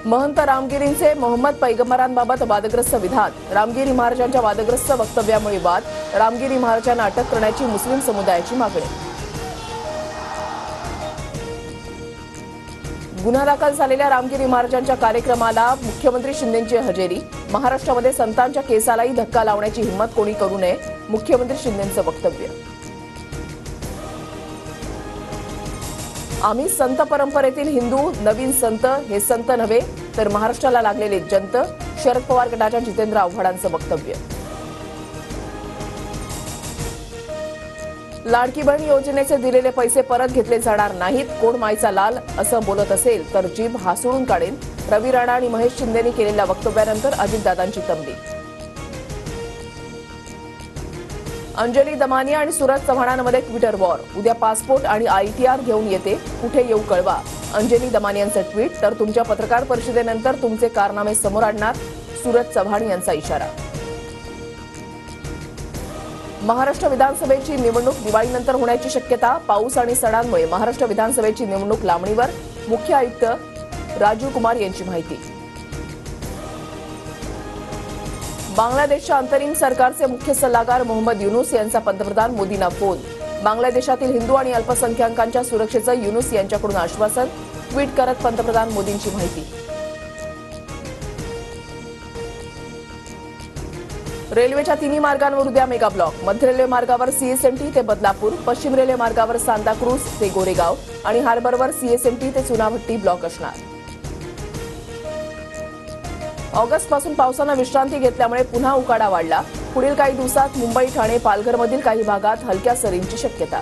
महंत रामगिरींचे मोहम्मद पैगंबरांबाबत वादग्रस्त विधान, रामगिरी महाराजांच्या वादग्रस्त वक्तव्यामुळे वाद, रामगिरी महाराजांना अटक करण्याची मुस्लिम समुदायाची मागणी. गुन्हा दाखल झालेल्या रामगिरी महाराजांच्या कार्यक्रमाला मुख्यमंत्री शिंदेंची हजेरी, महाराष्ट्रामध्ये संतांच्या केसालाही धक्का लावण्याची हिंमत कोणी करू नये, मुख्यमंत्री शिंदेंचं वक्तव्य. आम्ही संत परंपरेतील हिंदू, नवीन संत हे संत नव्हे तर महाराष्ट्राला लागलेले जंत, शरद पवार गटाच्या जितेंद्र आव्हाडांचं वक्तव्य. लाडकी बहीण योजनेचे दिलेले पैसे परत घेतले जाणार नाहीत, कोण माईचा लाल असं बोलत असेल तर जीभ हासडून काढेन, रवी राणा आणि महेश शिंदेनी केलेल्या वक्तव्यानंतर अजितदादांची तंबी. अंजली दमानी आणि सूरज चव्हाणांमध्ये ट्विटर वॉर, उद्या पासपोर्ट आणि ITR घेऊन येते, कुठे येऊ कळवा, अंजली दमानी यांचं ट्विट. तर तुमच्या पत्रकार परिषदेनंतर तुमचे कारनामे समोर आणणार, सूरज चव्हाण यांचा इशारा. महाराष्ट्र विधानसभेची निवडणूक दिवाळीनंतर होण्याची शक्यता, पाऊस आणि सणांमुळे महाराष्ट्र विधानसभेची निवडणूक लांबणीवर, मुख्य आयुक्त राजीव कुमार यांची माहिती. बांगलादेशच्या अंतरिम सरकारचे मुख्य सल्लागार मोहम्मद युनूस यांचा पंतप्रधान मोदींना फोन, बांगलादेशातील हिंदू आणि अल्पसंख्याकांच्या सुरक्षेचं युनूस यांच्याकडून आश्वासन, ट्विट करत पंतप्रधान मोदींची माहिती. रेल्वेच्या तिन्ही मार्गांवर उद्या मेगा ब्लॉक, मध्य रेल्वे मार्गावर CSMT ते बदलापूर, पश्चिम रेल्वे मार्गावर सांताक्रूज ते गोरेगाव आणि हार्बरवर CSMT ते चुनाभट्टी ब्लॉक असणार. ऑगस्टपासून पावसानं विश्रांती घेतल्यामुळे पुन्हा उकाडा वाढला, पुढील काही दिवसात मुंबई, ठाणे, पालघरमधील काही भागात हलक्या सरींची शक्यता.